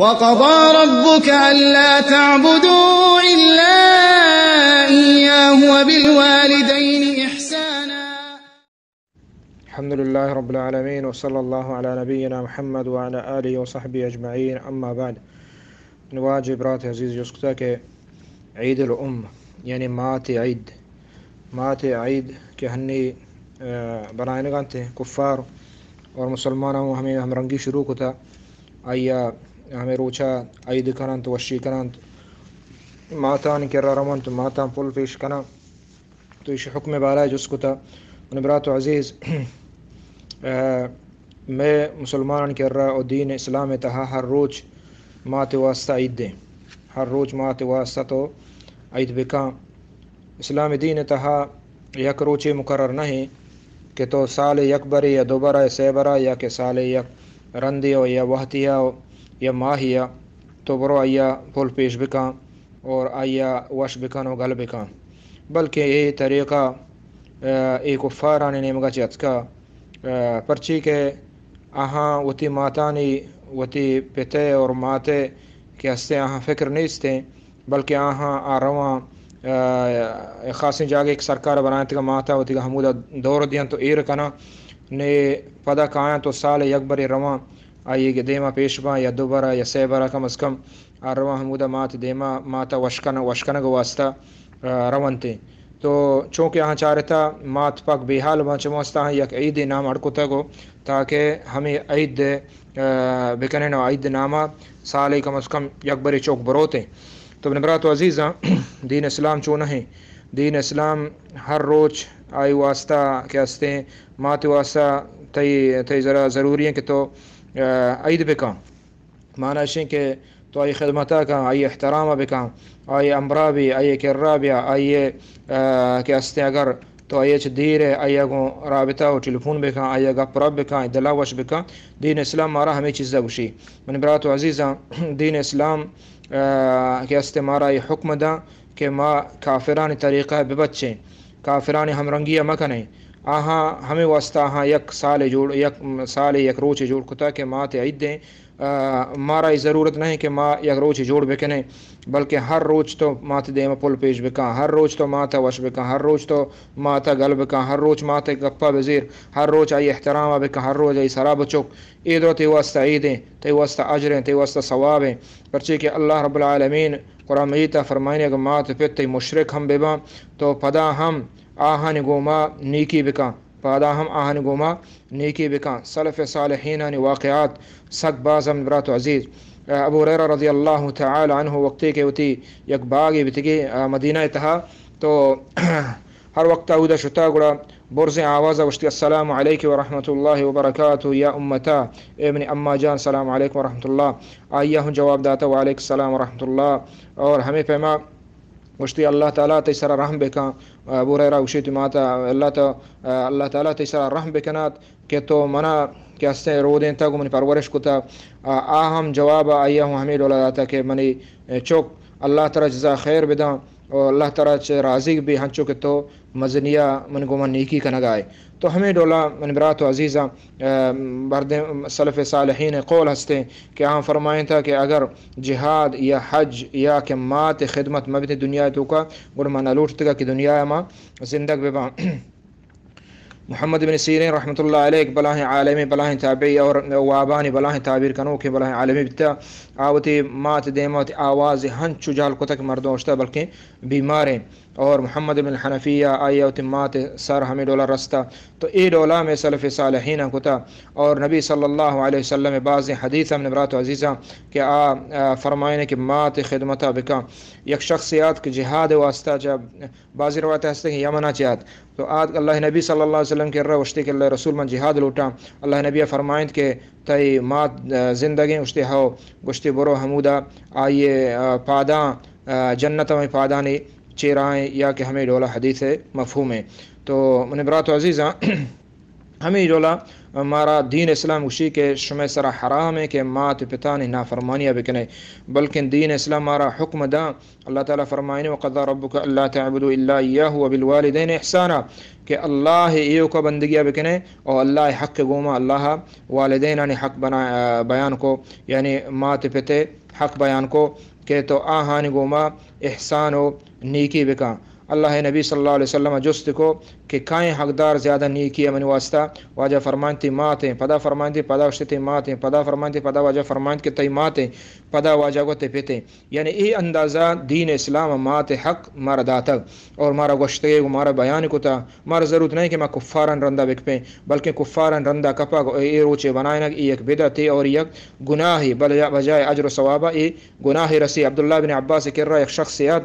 وقضى ربك ألا تعبدوا إلا إياه وبالوالدين إحسانا. الحمد لله رب العالمين، وصلى الله على نبينا محمد وعلى آله وصحبه أجمعين. أما بعد، نواجه برات عزیز جسکتا کہ عید الام یعنی مات عید کے ہنی بنائے گان تھے کفار اور مسلمانوں ہمیں ہم رنگی شروع کو تھا آیا ہمیں روچا عید کنن تو وشی کنن ماتان کرا رمن تو ماتان پل پیش کنا تو اس حکم بالا جس کو تھا برات عزیز میں مسلمان کر رہا اور دین اسلام تہا ہر روز مات واسطہ عید دیں، ہر روز مات واسطہ تو عید بکاں. اسلام دین تہا یک روچے مقرر نہیں کہ تو سال یک بری یا دو برا یا سی برا یا کہ سال یک رندی ہو یا وحتیا ہو یا ماہیا تو برو آیا پھول پیش بکاں اور آیا وش بکاں و گل بکاں، بلکہ یہ طریقہ ایک کفارانی نیمگا چیت کا پرچی کے آہاں وتی ماتانی وتی پتے اور ماتے کے ہستے آہاں فکر نہیں ستے، بلکہ آہاں آرواں خاصی جاگے ایک سرکار بنائے تھا ماتا ہوتی کا حمودہ دور دیاں تو ایر کنا نے پدا کھایا تو سال یک بری رواں آئیے کہ دیما پیشباں یا دو برا یا سی برا کم از کم رواں حمودہ مات دیما ماتا وشکن کو واسطہ روان تھے. تو چونکہ یہاں چاہ رہتا مات پاک بے حال چموستا ہے یک عید نام اڑکتا گو تاکہ ہمیں عید بکنے نو عید نامہ سال کم از کم یک بری چوک بروتے. تو برات و عزیزاں دین اسلام چون ہے، دین اسلام ہر روز آئی واسطہ کیا ہستے ہیں مات واسطہ تی ذرا ضروری ہے کہ تو عید بکاں معنی ہے کہ تو آئی خدمتہ کا آئی احترامہ بکاں آئی امرا بھی آئی کرا بھی آئیے کہ ہستے اگر تو آئیے دیر ہے آئیے گو رابطہ و ٹیلیفون بکاں آئیے گا پرب بکاں دلا وش بکاں. دین اسلام مارا ہمیں چیزہ گوشی من برات و عزیزاں دین اسلام کہ ہستے مارا یہ حکم دا کہ ما کافرانی طریقہ ببچیں کافرانی ہم رنگیہ مکنے آہاں ہمیں واسطہ آہاں یک سال یک روچ جوڑ کتا کہ ماں تے عید دیں. مارا یہ ضرورت نہیں کہ ماں یک روچ جوڑ بکنے، بلکہ ہر روز تو ماں تے دیما پل پیش بکاں، ہر روز تو ماں تے وش بکاں، ہر روز تو ماں تے گل بکاں، ہر روز ماں تے گپا بزیر، ہر روز آئی احترامہ بکاں، ہر روز آئی سراب چک عید و تے واسطہ عیدیں تے واسطہ اجریں تے واسطہ ثوابیں. پرچے کہ اللہ رب العالمین قرآن مجید فرمائنے کہ ماں تے پت مشرک ہم بباں تو پدا ہم آہن گوما نیکی بکاں پادا ہم آہن گوما نیکی بکاں. سلف صالحین واقعات سک باز ہم برات و عزیز ابو ہریرہ رضی اللہ تعالی عنہ وقتی کے ہوتی یک باغی بتگی مدینہ تہا تو ہر وقت اودہ شتا گڑا برزیں آوازہ وشتی السلام علیکم ورحمۃ اللہ وبرکاتہ یا امتا ابن اما جان السلام علیکم ورحمۃ اللہ. آئیہ ہوں جواب داتا وعلیکم السلام ورحمۃ اللہ اور ہمیں پیما وشتی اللہ تعالیٰ تیسرا رحم بکاں. ابو ہریرہ وشیت ماتا اللہ تعالیٰ تیسرا رحم بکنات کہ تو منا کہ ہستے رو دیں تا کو منی پرورش کتا آہم جواب آئیہ ہوں ہمیں ڈولا داتا کہ منی چوک اللہ تعالیٰ جزا خیر بداں اور اللہ تعالیٰ راضی بھی ہنچو کہ تو مزنیہ من گو من نیکی کا نگائے. تو ہمیں ڈولا من برات و عزیزاں برد سلف صالحین قول ہستے کہ ہاں فرمائیں تھا کہ اگر جہاد یا حج یا کہ مات خدمت مبت دنیا تو کا گڑ من لوٹتے گا کہ دنیا ما زندگ بباں. محمد بن سیرین رحمۃ اللہ علیہ بلاہ عالمی بلاہ تابعی اور وابانی بلاہ تعبیر کنو کہ بلاہ عالمی بتا آوتی مات دیمات آواز ہنچو جال کو تک مردوں اشتا بلکہ بیماریں. اور محمد بن حنفیہ آئی اوتی مات سر ہمیں ڈولا رستہ تو ای ڈولا میں سلف صالحین کتا. اور نبی صلی اللہ علیہ وسلم بعض حدیث ہم نبرات و عزیزاں کہ فرمائنے کہ مات خدمتہ بکا یک شخصیات کے جہاد واسطہ جب بعضی روایت ہستے ہیں یمنہ چاہت تو آج اللہ نبی صلی اللہ علیہ وسلم کے رہا وشتی کہ اللہ رسول من جہاد لوٹا اللہ نبی فرمائند کہ تی مات زندگی اشتی ہو گشتی برو حمودہ آئیے پاداں جنت میں پادانی چیرائیں یا کہ ہمیں ڈولا حدیث مفہوم ہے. تو من برات و عزیزاں ہمیں جولا ہمارا دین اسلام اسی کے شمع سرا حرام ہے کہ مات پتا نے نافرمانیاں بکنے، بلکہ دین اسلام ہمارا حکم دا اللہ تعالیٰ فرمائنے وقضى ربک اللہ تعبدوا الا ایاہ وبالوالدین احسانا کہ اللہ ایو کا بندگیاں بکنے اور اللہ حق گوما اللہ والدین نے حق بیان کو یعنی مات پتے حق بیان کو کہ تو آہانی گوما احسان و نیکی بکا۔ اللہ نبی صلی اللہ علیہ وسلم جست کو کہ کائیں حقدار زیادہ نیکی ہے من واسطہ واجہ فرمانتی ماتیں پدا فرمانتی پدا وشتی ماتیں پدا فرمانتی پدا واجہ فرمانت کہ تی ماتیں پدا واجہ کو تے پیتے، یعنی ای اندازہ دین اسلام مات حق مارا داتا اور مارا گوشتے مارا بیان کو تا مارا ضرورت نہیں کہ میں کفارن رندہ بک پیں، بلکہ کفارن رندہ کپا ای روچے بنائیں ای ایک بدعت اور یک گناہی بجائے اجر و ثوابہ ای گناہی رسی۔ عبداللہ بن عباس کر رہا ایک شخص یاد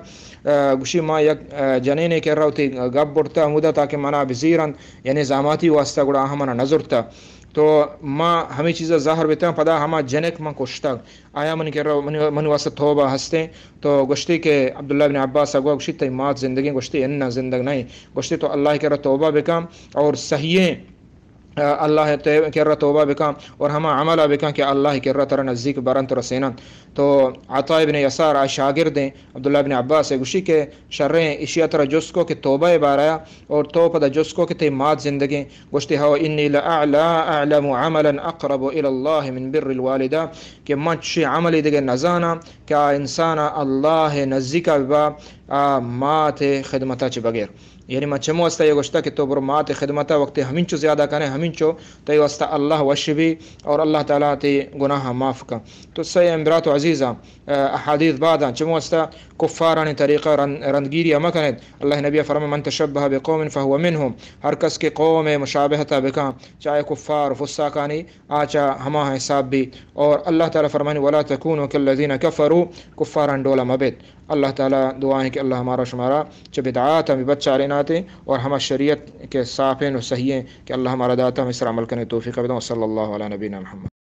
گوشی ما یک جنینے کر رہا ہوتی گب بڑھتا مدہ تاکہ منا بزیرن یعنی زاماتی واسطہ گڑا ہمارا نظر تھا تو ماں ہمیں چیزیں ظاہر بیتا پدا ہما جنک ماں کشتا آیا من کر رہا من واسطہ توبہ ہستے تو گشتی کہ عبداللہ بن عباس اگوا گشتی تی مات زندگی گشتی انہ زندگ نہیں گشتی تو اللہ کر رہا توبہ بکام اور صحیح اللہ کر رہا توبہ بکام اور ہما عملہ بکام کہ اللہ کر رہا ترہ نزدیک برن تر سینن۔ تو عطا بن یسار شاگرد ہیں عبداللہ بن عباس گوشی کے شریں اشیاء ترہ جس کو کہ توبہ بارایا اور تو پدا جس کو کہ تی مات زندگی گوشتی ہوا انی اعلم عملا اقرب الى اللہ من بر الوالدہ کہ مچ عملی دیگر نزانا کہ انسان اللہ نزدیکا با مات خدمتا چھ بغیر، یعنی میں چمو واسطہ یہ گوشتا کہ تو بر مات خدمتا وقت ہمین چو زیادہ کنے ہمین چو تی واسطہ اللہ وشبی اور اللہ تعالیٰ تی گناہ معاف کا۔ تو سی امبرات و عزیزہ احادیث بعدا چمو واسطہ کفارانی طریقہ رندگیری اما کنید اللہ نبی فرمائے من تشبہ بقوم فہو منہم، ہر کس کے قوم مشابہتا بکا چاہے کفار فساقانی آچا ہما حساب بھی، اور اللہ تعالیٰ فرمائے ولا تکونوا کالذین کفروا کفاران ڈولا مبید۔ اللہ تعالیٰ دعائیں کہ اللہ ہمارا شمارا چھ بدعات ہمیں بچہ ریناتے اور ہما شریعت کے صاف ہیں و صحیح ہیں کہ اللہ ہمارا داتا ہم اس طرح عمل کرنے توفیق بدوں۔ صلی اللہ علیہ نبینا محمد۔